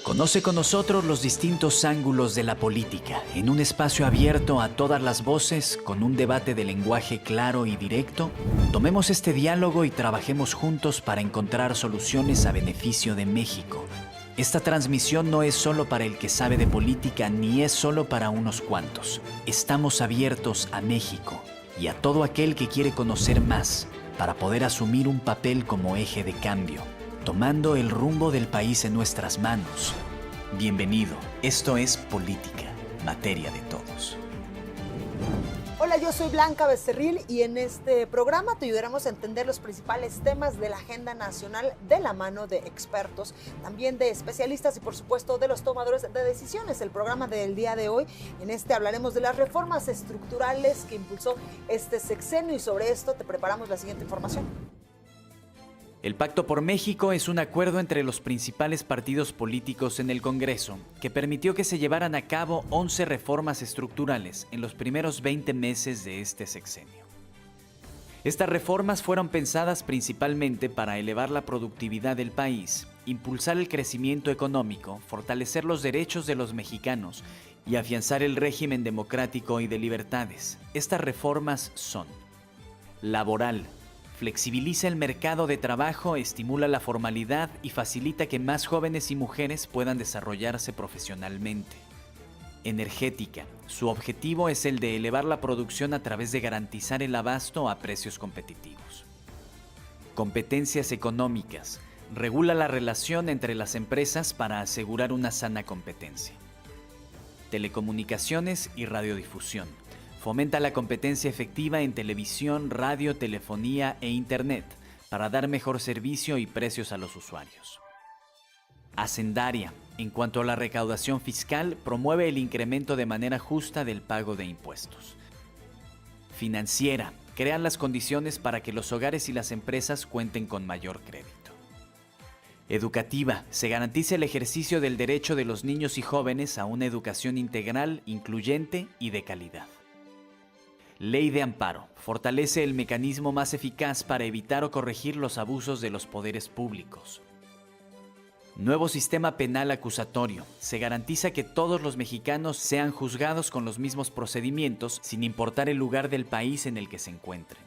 Conoce con nosotros los distintos ángulos de la política, en un espacio abierto a todas las voces, con un debate de lenguaje claro y directo. Tomemos este diálogo y trabajemos juntos para encontrar soluciones a beneficio de México. Esta transmisión no es solo para el que sabe de política, ni es solo para unos cuantos. Estamos abiertos a México y a todo aquel que quiere conocer más, para poder asumir un papel como eje de cambio, tomando el rumbo del país en nuestras manos. Bienvenido, esto es Política, materia de todos. Hola, yo soy Blanca Becerril y en este programa te ayudaremos a entender los principales temas de la agenda nacional de la mano de expertos, también de especialistas y por supuesto de los tomadores de decisiones. El programa del día de hoy, en este hablaremos de las reformas estructurales que impulsó este sexenio y sobre esto te preparamos la siguiente información. El Pacto por México es un acuerdo entre los principales partidos políticos en el Congreso que permitió que se llevaran a cabo 11 reformas estructurales en los primeros 20 meses de este sexenio. Estas reformas fueron pensadas principalmente para elevar la productividad del país, impulsar el crecimiento económico, fortalecer los derechos de los mexicanos y afianzar el régimen democrático y de libertades. Estas reformas son: laboral. Flexibiliza el mercado de trabajo, estimula la formalidad y facilita que más jóvenes y mujeres puedan desarrollarse profesionalmente. Energética. Su objetivo es el de elevar la producción a través de garantizar el abasto a precios competitivos. Competencias económicas. Regula la relación entre las empresas para asegurar una sana competencia. Telecomunicaciones y radiodifusión. Fomenta la competencia efectiva en televisión, radio, telefonía e internet para dar mejor servicio y precios a los usuarios. Hacendaria. En cuanto a la recaudación fiscal, promueve el incremento de manera justa del pago de impuestos. Financiera. Crean las condiciones para que los hogares y las empresas cuenten con mayor crédito. Educativa. Se garantiza el ejercicio del derecho de los niños y jóvenes a una educación integral, incluyente y de calidad. Ley de amparo. Fortalece el mecanismo más eficaz para evitar o corregir los abusos de los poderes públicos. Nuevo sistema penal acusatorio. Se garantiza que todos los mexicanos sean juzgados con los mismos procedimientos, sin importar el lugar del país en el que se encuentren.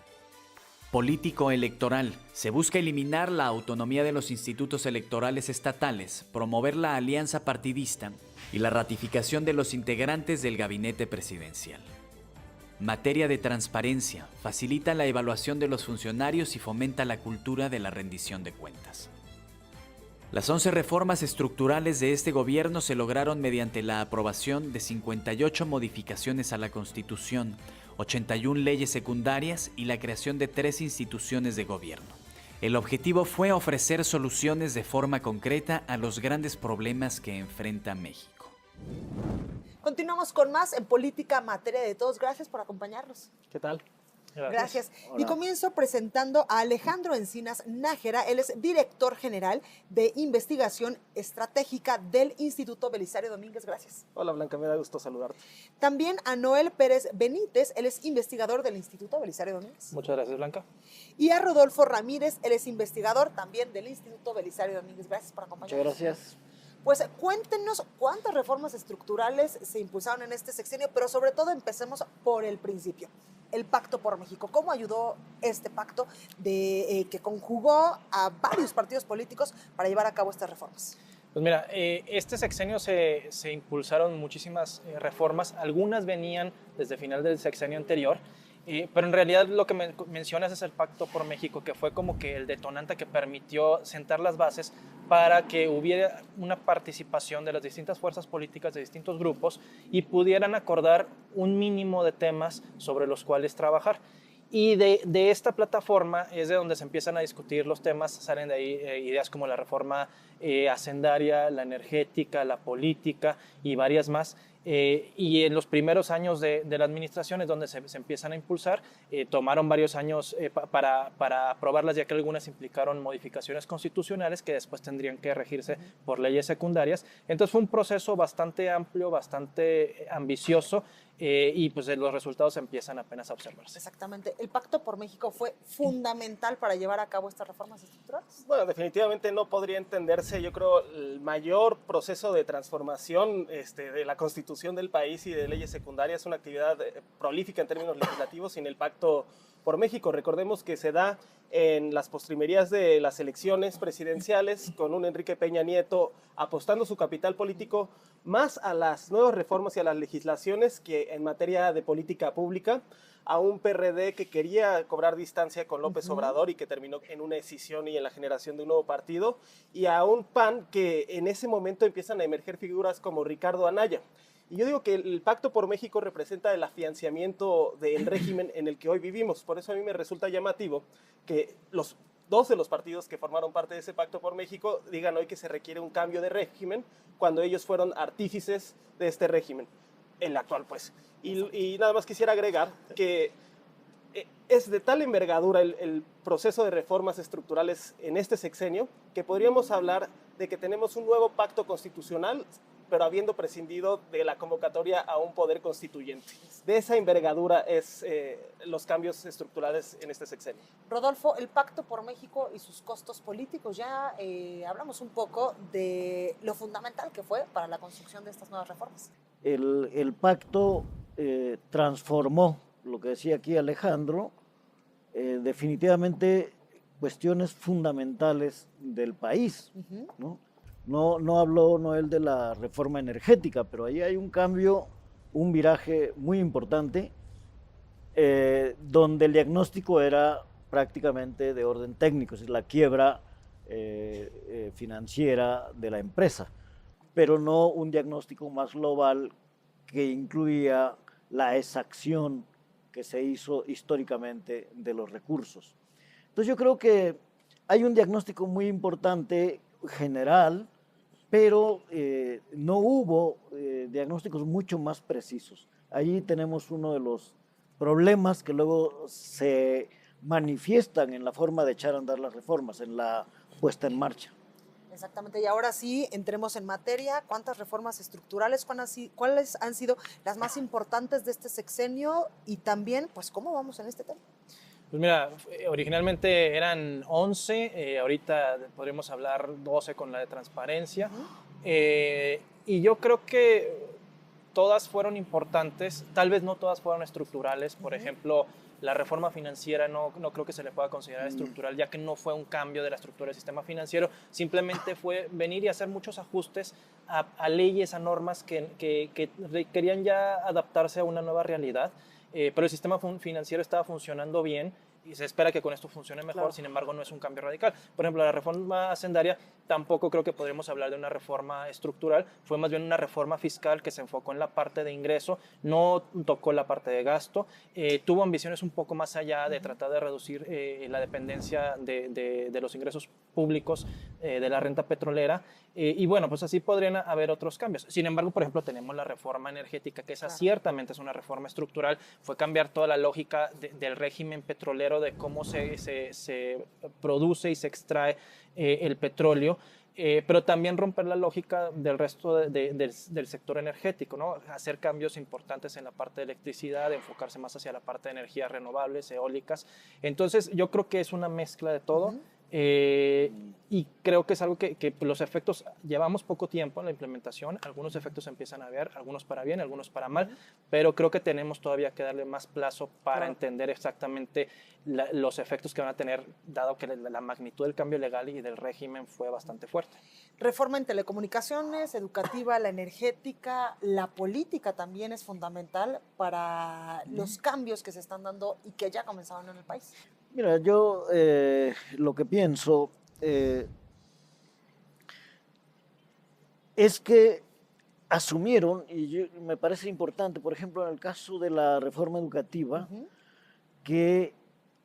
Político electoral. Se busca eliminar la autonomía de los institutos electorales estatales, promover la alianza partidista y la ratificación de los integrantes del gabinete presidencial. Materia de transparencia. Facilita la evaluación de los funcionarios y fomenta la cultura de la rendición de cuentas. Las 11 reformas estructurales de este gobierno se lograron mediante la aprobación de 58 modificaciones a la Constitución, 81 leyes secundarias y la creación de 3 instituciones de gobierno. El objetivo fue ofrecer soluciones de forma concreta a los grandes problemas que enfrenta México. Continuamos con más en Política, materia de todos. Gracias por acompañarnos. ¿Qué tal? Gracias. Hola. Y comienzo presentando a Alejandro Encinas Nájera. Él es director general de investigación estratégica del Instituto Belisario Domínguez. Gracias. Hola Blanca, me da gusto saludarte. También a Noel Pérez Benítez. Él es investigador del Instituto Belisario Domínguez. Muchas gracias, Blanca. Y a Rodolfo Ramírez. Él es investigador también del Instituto Belisario Domínguez. Gracias por acompañarnos. Muchas gracias. Pues cuéntenos cuántas reformas estructurales se impulsaron en este sexenio, pero sobre todo empecemos por el principio. El Pacto por México. ¿Cómo ayudó este pacto que conjugó a varios partidos políticos para llevar a cabo estas reformas? Pues mira, este sexenio se impulsaron muchísimas reformas. Algunas venían desde final del sexenio anterior, pero en realidad lo que mencionas es el Pacto por México, que fue como que el detonante que permitió sentar las bases para que hubiera una participación de las distintas fuerzas políticas de distintos grupos y pudieran acordar un mínimo de temas sobre los cuales trabajar. Y de esta plataforma es de donde se empiezan a discutir los temas, salen de ahí ideas como la reforma hacendaria, la energética, la política y varias más. Y en los primeros años de la administración es donde se empiezan a impulsar. Tomaron varios años para aprobarlas, ya que algunas implicaron modificaciones constitucionales que después tendrían que regirse por leyes secundarias. Entonces fue un proceso bastante amplio, bastante ambicioso, y pues los resultados empiezan apenas a observarse. Exactamente. ¿El Pacto por México fue fundamental para llevar a cabo estas reformas estructurales? Bueno, definitivamente no podría entenderse, yo creo, el mayor proceso de transformación de la Constitución del país y de leyes secundarias, una actividad prolífica en términos legislativos sin el Pacto por México. Recordemos que se da en las postrimerías de las elecciones presidenciales, con un Enrique Peña Nieto apostando su capital político más a las nuevas reformas y a las legislaciones que en materia de política pública, a un PRD que quería cobrar distancia con López Obrador y que terminó en una escisión y en la generación de un nuevo partido, y a un PAN que en ese momento empiezan a emerger figuras como Ricardo Anaya. Y yo digo que el Pacto por México representa el afianzamiento del régimen en el que hoy vivimos. Por eso a mí me resulta llamativo que dos de los partidos que formaron parte de ese Pacto por México digan hoy que se requiere un cambio de régimen cuando ellos fueron artífices de este régimen, el actual pues. Y nada más quisiera agregar que es de tal envergadura el proceso de reformas estructurales en este sexenio que podríamos hablar de que tenemos un nuevo pacto constitucional, pero habiendo prescindido de la convocatoria a un poder constituyente. De esa envergadura es los cambios estructurales en este sexenio. Rodolfo, el Pacto por México y sus costos políticos. Ya hablamos un poco de lo fundamental que fue para la construcción de estas nuevas reformas. El pacto transformó, lo que decía aquí Alejandro, definitivamente cuestiones fundamentales del país, ¿no? No habló Noel de la reforma energética, pero ahí hay un cambio, un viraje muy importante, donde el diagnóstico era prácticamente de orden técnico, es decir, la quiebra financiera de la empresa, pero no un diagnóstico más global que incluía la exacción que se hizo históricamente de los recursos. Entonces yo creo que hay un diagnóstico muy importante general, pero no hubo diagnósticos mucho más precisos. Allí tenemos uno de los problemas que luego se manifiestan en la forma de echar a andar las reformas, en la puesta en marcha. Exactamente, y ahora sí, entremos en materia. ¿Cuántas reformas estructurales, cuáles han sido las más importantes de este sexenio y también, pues, cómo vamos en este tema? Pues mira, originalmente eran 11, ahorita podríamos hablar 12 con la de transparencia, y yo creo que todas fueron importantes, tal vez no todas fueron estructurales. Por ejemplo, la reforma financiera no creo que se le pueda considerar estructural, ya que no fue un cambio de la estructura del sistema financiero, simplemente fue venir y hacer muchos ajustes a leyes, a normas que querían ya adaptarse a una nueva realidad, pero el sistema financiero estaba funcionando bien y se espera que con esto funcione mejor. Claro. Sin embargo, no es un cambio radical. Por ejemplo, la reforma hacendaria tampoco creo que podríamos hablar de una reforma estructural, fue más bien una reforma fiscal que se enfocó en la parte de ingreso, no tocó la parte de gasto, tuvo ambiciones un poco más allá de tratar de reducir la dependencia de los ingresos públicos de la renta petrolera, y bueno, pues así podrían haber otros cambios. Sin embargo, por ejemplo, tenemos la reforma energética, que esa ciertamente es una reforma estructural, fue cambiar toda la lógica del régimen petrolero, de cómo se produce y se extrae el petróleo, pero también romper la lógica del resto del sector energético, ¿no? Hacer cambios importantes en la parte de electricidad, enfocarse más hacia la parte de energías renovables, eólicas. Entonces, yo creo que es una mezcla de todo. Y creo que es algo que los efectos, llevamos poco tiempo en la implementación, algunos efectos se empiezan a ver, algunos para bien, algunos para mal, pero creo que tenemos todavía que darle más plazo para entender exactamente los efectos que van a tener, dado que la magnitud del cambio legal y del régimen fue bastante fuerte. Reforma en telecomunicaciones, educativa, la energética, la política también es fundamental para los cambios que se están dando y que ya comenzaron en el país. Mira, yo lo que pienso es que asumieron, y me parece importante, por ejemplo, en el caso de la reforma educativa, que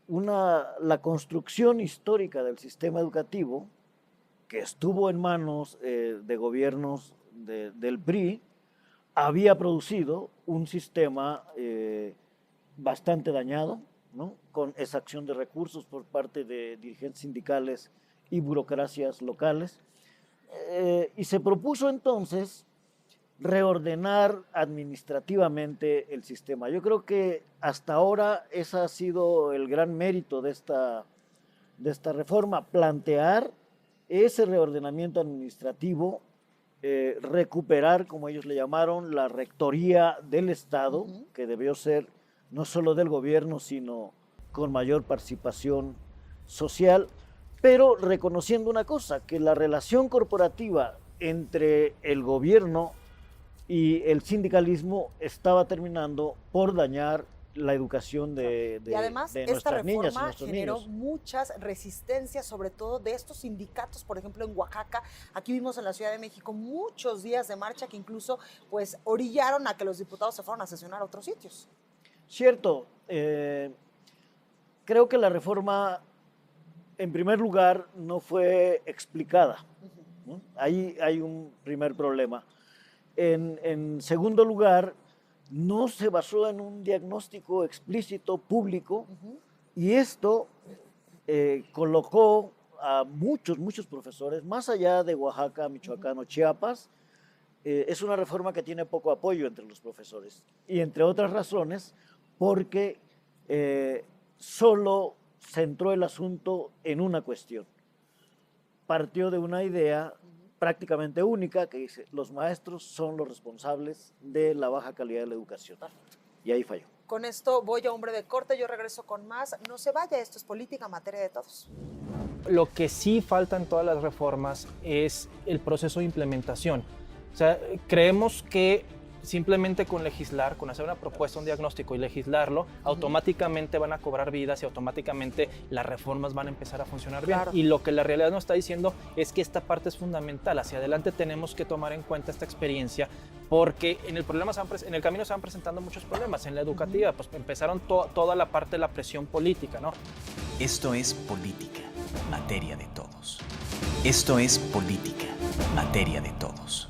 la construcción histórica del sistema educativo, que estuvo en manos de gobiernos del PRI, había producido un sistema bastante dañado, ¿no? Con exacción de recursos por parte de dirigentes sindicales y burocracias locales. Y se propuso entonces reordenar administrativamente el sistema. Yo creo que hasta ahora ese ha sido el gran mérito de esta reforma, plantear ese reordenamiento administrativo, recuperar, como ellos le llamaron, la rectoría del Estado, que debió ser no solo del gobierno, sino con mayor participación social, pero reconociendo una cosa, que la relación corporativa entre el gobierno y el sindicalismo estaba terminando por dañar la educación y además, de esta nuestras niñas y reforma nuestros generó niños. muchas resistencias, sobre todo de estos sindicatos, por ejemplo, en Oaxaca. Aquí vimos en la Ciudad de México muchos días de marcha que incluso pues orillaron a que los diputados se fueran a sesionar a otros sitios. Cierto, creo que la reforma, en primer lugar, no fue explicada, ¿no? Ahí hay un primer problema. En segundo lugar, no se basó en un diagnóstico explícito, público, y esto colocó a muchos profesores, más allá de Oaxaca, Michoacán o Chiapas. Es una reforma que tiene poco apoyo entre los profesores, y entre otras razones, porque solo centró el asunto en una cuestión. Partió de una idea prácticamente única que dice: los maestros son los responsables de la baja calidad de la educación. Y ahí falló. Con esto voy a un breve corte, yo regreso con más. No se vaya, esto es política, materia de todos. Lo que sí falta en todas las reformas es el proceso de implementación. O sea, creemos que simplemente con legislar, con hacer una propuesta, un diagnóstico y legislarlo, automáticamente van a cobrar vidas y automáticamente las reformas van a empezar a funcionar bien. Claro. Y lo que la realidad nos está diciendo es que esta parte es fundamental. Hacia adelante tenemos que tomar en cuenta esta experiencia, porque en el camino se van presentando muchos problemas. En la educativa, pues empezaron toda la parte de la presión política, ¿no? Esto es política, materia de todos. Esto es política, materia de todos.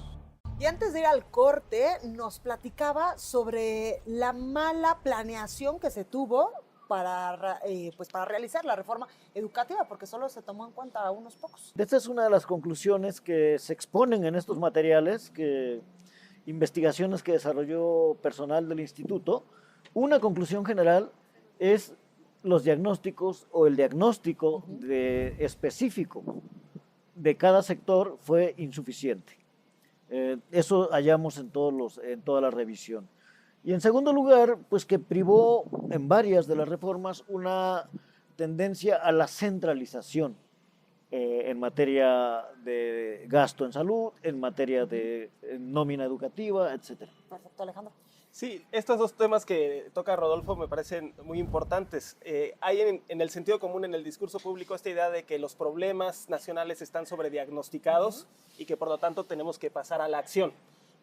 Y antes de ir al corte, nos platicaba sobre la mala planeación que se tuvo para realizar la reforma educativa, porque solo se tomó en cuenta a unos pocos. Esta es una de las conclusiones que se exponen en estos materiales, investigaciones que desarrolló personal del instituto. Una conclusión general es los diagnósticos o el diagnóstico específico de cada sector fue insuficiente. Eso hallamos en toda la revisión. Y en segundo lugar, pues que privó en varias de las reformas una tendencia a la centralización en materia de gasto en salud, en materia de nómina educativa, etc. Perfecto, Alejandro. Sí, estos dos temas que toca Rodolfo me parecen muy importantes. Hay en el sentido común, en el discurso público, esta idea de que los problemas nacionales están sobrediagnosticados y que por lo tanto tenemos que pasar a la acción.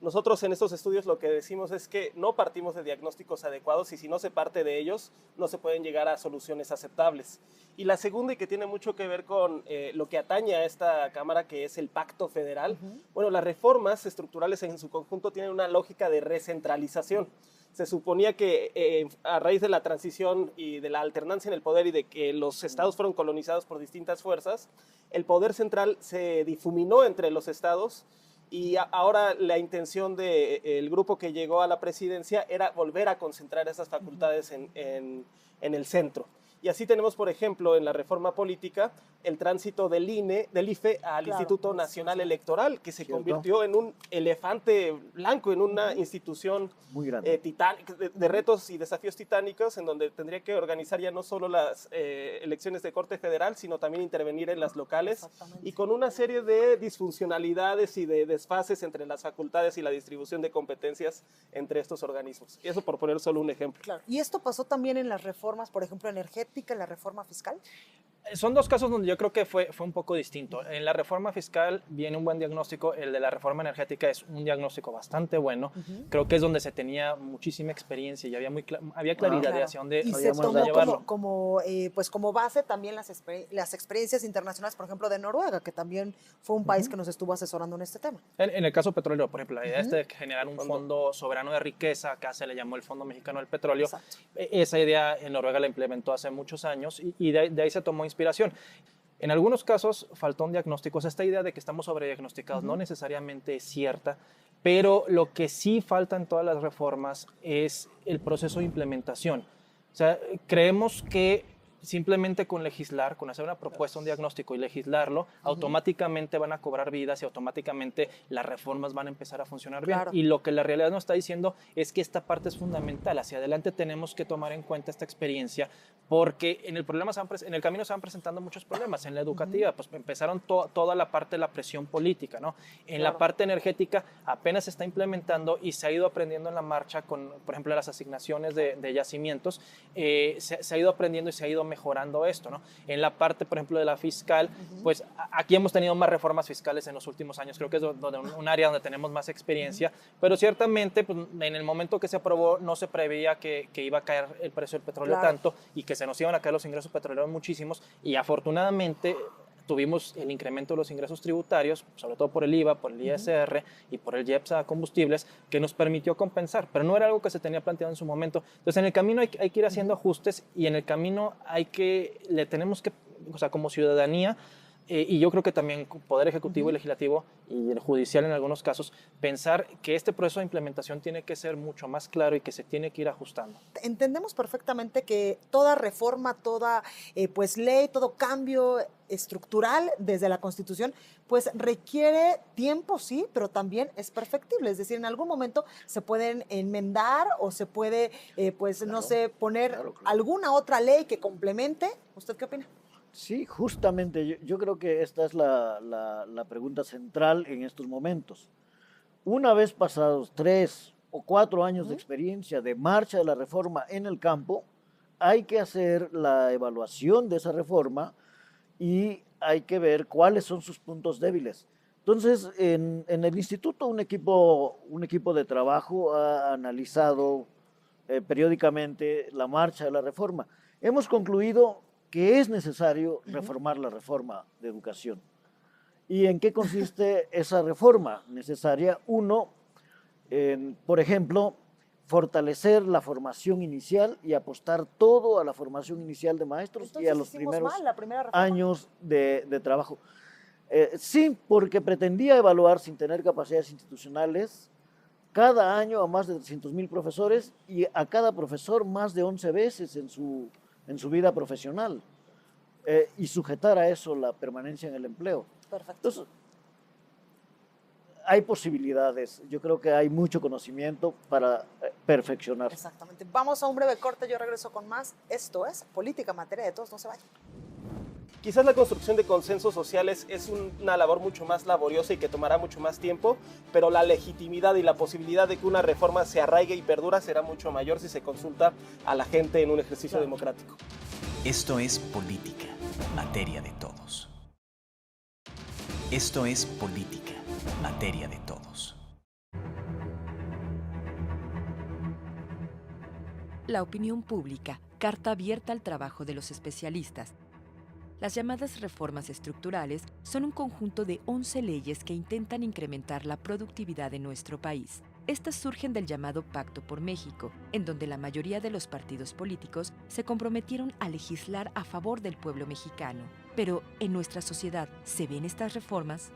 Nosotros en estos estudios lo que decimos es que no partimos de diagnósticos adecuados y si no se parte de ellos, no se pueden llegar a soluciones aceptables. Y la segunda, y que tiene mucho que ver con lo que atañe a esta Cámara, que es el Pacto Federal, bueno, las reformas estructurales en su conjunto tienen una lógica de recentralización. Se suponía que a raíz de la transición y de la alternancia en el poder y de que los estados fueron colonizados por distintas fuerzas, el poder central se difuminó entre los estados. Y ahora la intención del grupo que llegó a la presidencia era volver a concentrar esas facultades en el centro. Y así tenemos, por ejemplo, en la reforma política, el tránsito del IFE al Instituto Nacional Electoral, que se convirtió en un elefante blanco, en una institución muy grande, de retos y desafíos titánicos, en donde tendría que organizar ya no solo las elecciones de Corte Federal, sino también intervenir en las locales, y con una serie de disfuncionalidades y de desfases entre las facultades y la distribución de competencias entre estos organismos. Y eso por poner solo un ejemplo. Claro. ¿Y esto pasó también en las reformas, por ejemplo, energética, en la reforma fiscal? Son dos casos donde yo creo que fue un poco distinto. En la reforma fiscal viene un buen diagnóstico, el de la reforma energética es un diagnóstico bastante bueno. Creo que es donde se tenía muchísima experiencia y había claridad de hacia dónde y se tomó llevarlo. como base también las experiencias internacionales, por ejemplo, de Noruega, que también fue un país que nos estuvo asesorando en este tema. En el caso petrolero, por ejemplo, la idea es de generar un fondo soberano de riqueza, acá se le llamó el Fondo Mexicano del Petróleo. Exacto. Esa idea en Noruega la implementó hace muchos años y de ahí se tomó inspiración. En algunos casos faltó un diagnóstico. O sea, esta idea de que estamos sobrediagnosticados no necesariamente es cierta, pero lo que sí falta en todas las reformas es el proceso de implementación. O sea, creemos que simplemente con legislar, con hacer una propuesta, un diagnóstico y legislarlo, automáticamente van a cobrar vidas y automáticamente las reformas van a empezar a funcionar bien. Claro. Y lo que la realidad nos está diciendo es que esta parte es fundamental. Hacia adelante tenemos que tomar en cuenta esta experiencia porque en el camino se van presentando muchos problemas. En la educativa, pues empezaron toda la parte de la presión política, ¿no? En la parte energética apenas se está implementando y se ha ido aprendiendo en la marcha con, por ejemplo, las asignaciones de yacimientos. Se ha ido aprendiendo y se ha ido mejorando esto, ¿no? En la parte, por ejemplo, de la fiscal, pues aquí hemos tenido más reformas fiscales en los últimos años. Creo que es un área donde tenemos más experiencia, pero ciertamente pues, en el momento que se aprobó no se preveía que iba a caer el precio del petróleo tanto y que se nos iban a caer los ingresos petroleros muchísimos y afortunadamente tuvimos el incremento de los ingresos tributarios, sobre todo por el IVA, por el ISR y por el IEPS a combustibles, que nos permitió compensar, pero no era algo que se tenía planteado en su momento. Entonces, en el camino hay que ir haciendo ajustes y en el camino le tenemos que, o sea, como ciudadanía, y yo creo que también Poder Ejecutivo y Legislativo y el Judicial en algunos casos, pensar que este proceso de implementación tiene que ser mucho más claro y que se tiene que ir ajustando. Entendemos perfectamente que toda reforma, toda pues ley, todo cambio estructural desde la Constitución, pues requiere tiempo, sí, pero también es perfectible. Es decir, en algún momento se pueden enmendar o se puede, no sé, poner alguna otra ley que complemente. ¿Usted qué opina? Sí, justamente, yo creo que esta es la pregunta central en estos momentos. Una vez pasados 3 o 4 años de experiencia de marcha de la reforma en el campo, hay que hacer la evaluación de esa reforma y hay que ver cuáles son sus puntos débiles. Entonces, en el instituto un equipo de trabajo ha analizado periódicamente la marcha de la reforma. Hemos concluido que es necesario reformar la reforma de educación. ¿Y en qué consiste esa reforma necesaria? Uno, por ejemplo, fortalecer la formación inicial y apostar todo a la formación inicial de maestros. Entonces, y a los primeros años de trabajo. Sí, porque pretendía evaluar sin tener capacidades institucionales cada año a más de 300,000 profesores y a cada profesor más de 11 veces en su vida profesional y sujetar a eso la permanencia en el empleo. Perfecto. Entonces, hay posibilidades. Yo creo que hay mucho conocimiento para perfeccionar. Exactamente. Vamos a un breve corte, yo regreso con más. Esto es Política en Materia de Todos, no se vayan. Quizás la construcción de consensos sociales es una labor mucho más laboriosa y que tomará mucho más tiempo, pero la legitimidad y la posibilidad de que una reforma se arraigue y perdura será mucho mayor si se consulta a la gente en un ejercicio democrático. Esto es Política, Materia de Todos. Esto es Política, Materia de Todos. La opinión pública, carta abierta al trabajo de los especialistas. Las llamadas reformas estructurales son un conjunto de 11 leyes que intentan incrementar la productividad de nuestro país. Estas surgen del llamado Pacto por México, en donde la mayoría de los partidos políticos se comprometieron a legislar a favor del pueblo mexicano. Pero, ¿en nuestra sociedad se ven estas reformas?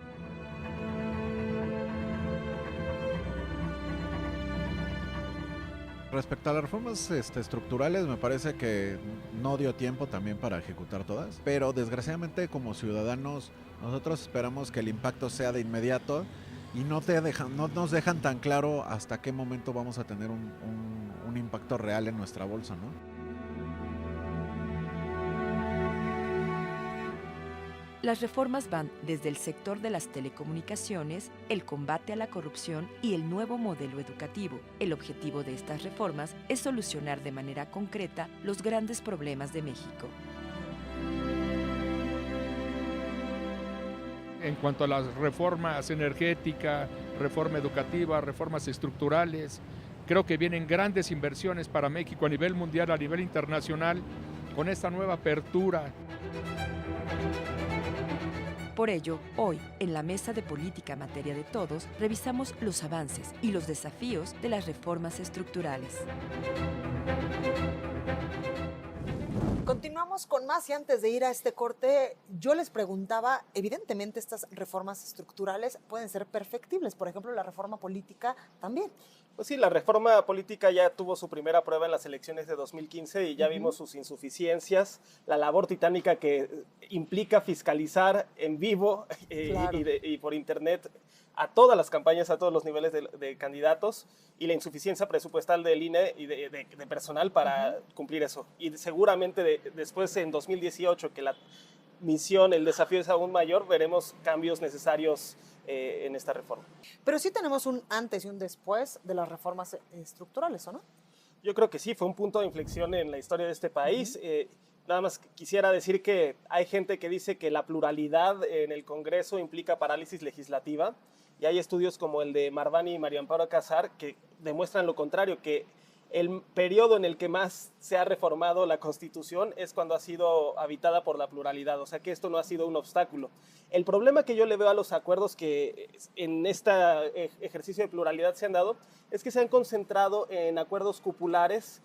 Respecto a las reformas estructurales, me parece que no dio tiempo también para ejecutar todas, pero desgraciadamente como ciudadanos nosotros esperamos que el impacto sea de inmediato y no nos dejan tan claro hasta qué momento vamos a tener un impacto real en nuestra bolsa, ¿no? Las reformas van desde el sector de las telecomunicaciones, el combate a la corrupción y el nuevo modelo educativo. El objetivo de estas reformas es solucionar de manera concreta los grandes problemas de México. en cuanto a las reformas energéticas, reforma educativa, reformas estructurales. Creo que vienen grandes inversiones para México a nivel mundial, a nivel internacional, con esta nueva apertura. Por ello, hoy, en la Mesa de Política Materia de Todos, revisamos los avances y los desafíos de las reformas estructurales. Continuamos con más y antes de ir a este corte, yo les preguntaba, evidentemente estas reformas estructurales pueden ser perfectibles, por ejemplo, la reforma política también. Pues sí, la reforma política ya tuvo su primera prueba en las elecciones de 2015 y ya vimos sus insuficiencias, la labor titánica que implica fiscalizar en vivo Claro. y por internet a todas las campañas, a todos los niveles de candidatos, y la insuficiencia presupuestal del INE y de personal para cumplir eso. Y seguramente después en 2018, que la misión, el desafío es aún mayor, veremos cambios necesarios en esta reforma. Pero sí tenemos un antes y un después de las reformas estructurales, ¿o no? Yo creo que sí, fue un punto de inflexión en la historia de este país. Nada más quisiera decir que hay gente que dice que la pluralidad en el Congreso implica parálisis legislativa, y hay estudios como el de Marvani y María Amparo Casar que demuestran lo contrario, que el periodo en el que más se ha reformado la Constitución es cuando ha sido habitada por la pluralidad, o sea que esto no ha sido un obstáculo. El problema que yo le veo a los acuerdos que en este ejercicio de pluralidad se han dado es que se han concentrado en acuerdos cupulares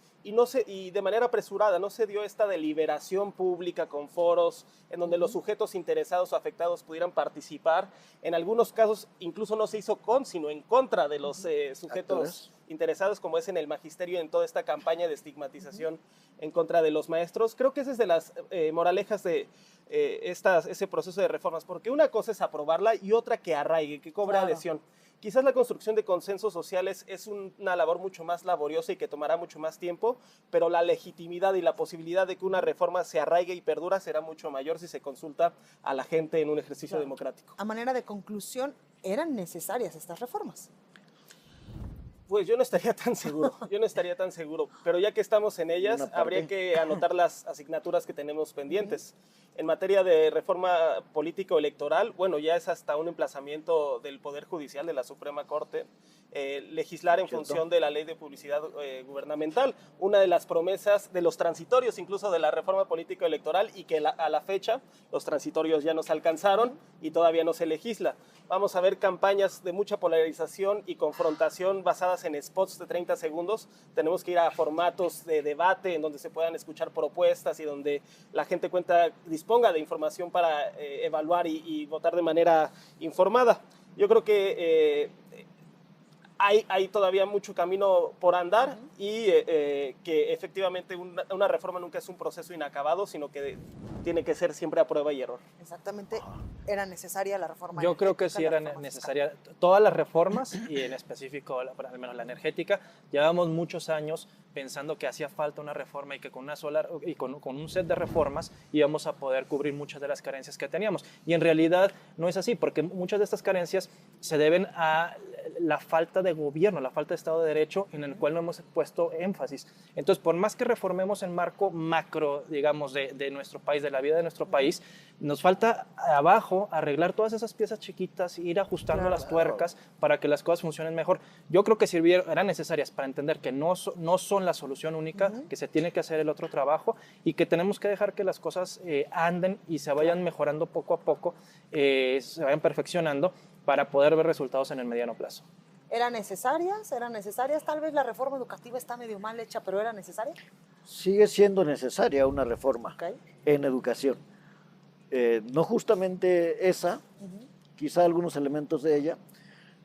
y de manera apresurada. No se dio esta deliberación pública con foros en donde los sujetos interesados o afectados pudieran participar. En algunos casos incluso no se hizo sino en contra de los sujetos interesados, como es en el magisterio, en toda esta campaña de estigmatización en contra de los maestros. Creo que esa es de las moralejas de ese proceso de reformas, porque una cosa es aprobarla y otra que arraigue, que cobre adhesión. Quizás la construcción de consensos sociales es una labor mucho más laboriosa y que tomará mucho más tiempo, pero la legitimidad y la posibilidad de que una reforma se arraigue y perdura será mucho mayor si se consulta a la gente en un ejercicio democrático. A manera de conclusión, ¿eran necesarias estas reformas? Pues yo no estaría tan seguro, pero ya que estamos en ellas, habría que anotar las asignaturas que tenemos pendientes. En materia de reforma político-electoral, bueno, ya es hasta un emplazamiento del Poder Judicial de la Suprema Corte legislar en función de la ley de publicidad gubernamental, una de las promesas de los transitorios, incluso de la reforma político-electoral, y que a la fecha los transitorios ya nos alcanzaron y todavía no se legisla. Vamos a ver campañas de mucha polarización y confrontación basadas en spots de 30 segundos. Tenemos que ir a formatos de debate en donde se puedan escuchar propuestas y donde la gente disponga de información para evaluar y votar de manera informada. Yo creo que hay todavía mucho camino por andar y que efectivamente una reforma nunca es un proceso inacabado, sino que tiene que ser siempre a prueba y error. Exactamente, era necesaria la reforma. Yo creo que sí era necesaria todas las reformas y en específico, al menos la energética. Llevamos muchos años pensando que hacía falta una reforma y que con un set de reformas íbamos a poder cubrir muchas de las carencias que teníamos. Y en realidad no es así, porque muchas de estas carencias se deben a la falta de gobierno, la falta de Estado de Derecho, en el cual no hemos puesto énfasis. Entonces, por más que reformemos el marco macro, digamos, de nuestro país, de la vida de nuestro país, nos falta abajo arreglar todas esas piezas chiquitas, ir ajustando las tuercas para que las cosas funcionen mejor. Yo creo que eran necesarias para entender que no son la solución única, que se tiene que hacer el otro trabajo y que tenemos que dejar que las cosas anden y se vayan mejorando poco a poco, se vayan perfeccionando para poder ver resultados en el mediano plazo. ¿Eran necesarias? Tal vez la reforma educativa está medio mal hecha, pero ¿era necesaria? Sigue siendo necesaria una reforma en educación. No justamente esa, quizá algunos elementos de ella,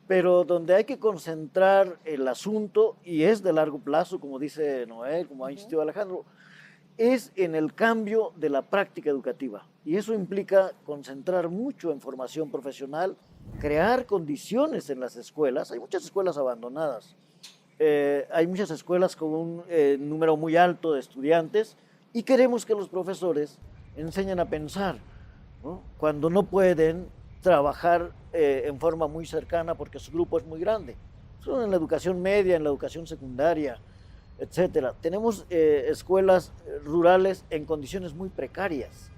pero donde hay que concentrar el asunto, y es de largo plazo, como dice Noel, como ha insistido Alejandro, es en el cambio de la práctica educativa. Y eso implica concentrar mucho en formación profesional, crear condiciones en las escuelas. Hay muchas escuelas abandonadas, hay muchas escuelas con un número muy alto de estudiantes y queremos que los profesores enseñen a pensar, ¿no? Cuando no pueden trabajar en forma muy cercana porque su grupo es muy grande. Eso en la educación media, en la educación secundaria, etcétera. Tenemos escuelas rurales en condiciones muy precarias.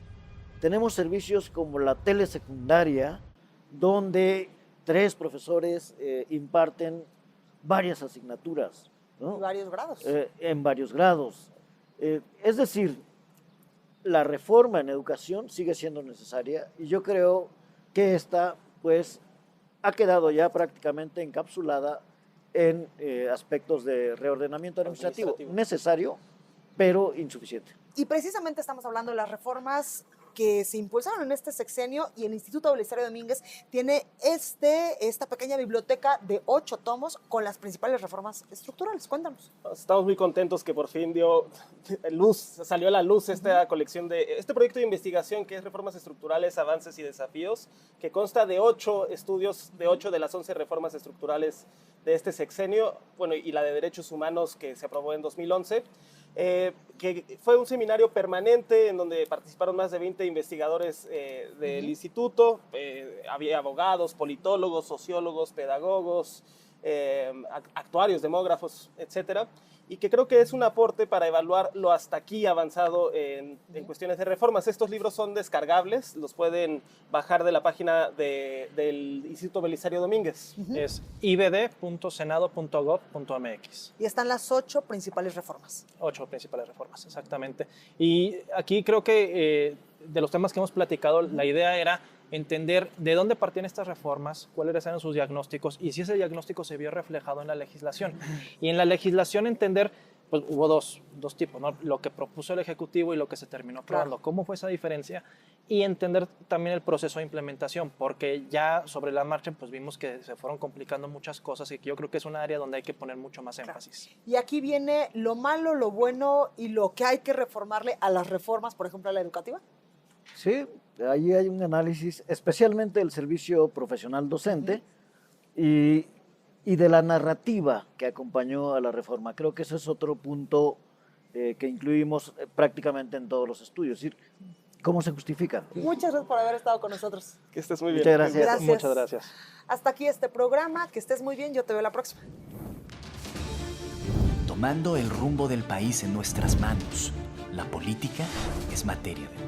Tenemos servicios como la telesecundaria, donde 3 profesores imparten varias asignaturas, ¿no? Y varios grados. En varios grados. Es decir, la reforma en educación sigue siendo necesaria y yo creo que esta, pues, ha quedado ya prácticamente encapsulada en aspectos de reordenamiento administrativo. Necesario, pero insuficiente. Y precisamente estamos hablando de las reformas que se impulsaron en este sexenio y el Instituto Belisario Domínguez tiene esta pequeña biblioteca de 8 tomos con las principales reformas estructurales. Cuéntanos. Estamos muy contentos que por fin salió a la luz esta colección este proyecto de investigación que es Reformas Estructurales, Avances y Desafíos, que consta de 8 estudios, de 8 de las 11 reformas estructurales de este sexenio, bueno, y la de Derechos Humanos que se aprobó en 2011. Que fue un seminario permanente en donde participaron más de 20 investigadores del instituto, había abogados, politólogos, sociólogos, pedagogos, actuarios, demógrafos, etcétera, y que creo que es un aporte para evaluar lo hasta aquí avanzado en cuestiones de reformas. Estos libros son descargables, los pueden bajar de la página del Instituto Belisario Domínguez. Es ibd.senado.gov.mx. Y están las 8 principales reformas. 8 principales reformas, exactamente. Y aquí creo que de los temas que hemos platicado, la idea era entender de dónde partían estas reformas, cuáles eran sus diagnósticos y si ese diagnóstico se vio reflejado en la legislación. Y en la legislación entender, pues hubo dos tipos, ¿no? Lo que propuso el Ejecutivo y lo que se terminó aprobando. ¿Cómo fue esa diferencia? Y entender también el proceso de implementación, porque ya sobre la marcha pues vimos que se fueron complicando muchas cosas y que yo creo que es un área donde hay que poner mucho más énfasis. Y aquí viene lo malo, lo bueno y lo que hay que reformarle a las reformas, por ejemplo, a la educativa. Sí, ahí hay un análisis, especialmente del servicio profesional docente y de la narrativa que acompañó a la reforma. Creo que ese es otro punto que incluimos prácticamente en todos los estudios. Es decir, ¿cómo se justifica? Muchas gracias por haber estado con nosotros. Que estés muy bien. Muchas gracias. Gracias. Muchas gracias. Hasta aquí este programa. Que estés muy bien. Yo te veo la próxima. Tomando el rumbo del país en nuestras manos, la política es materia de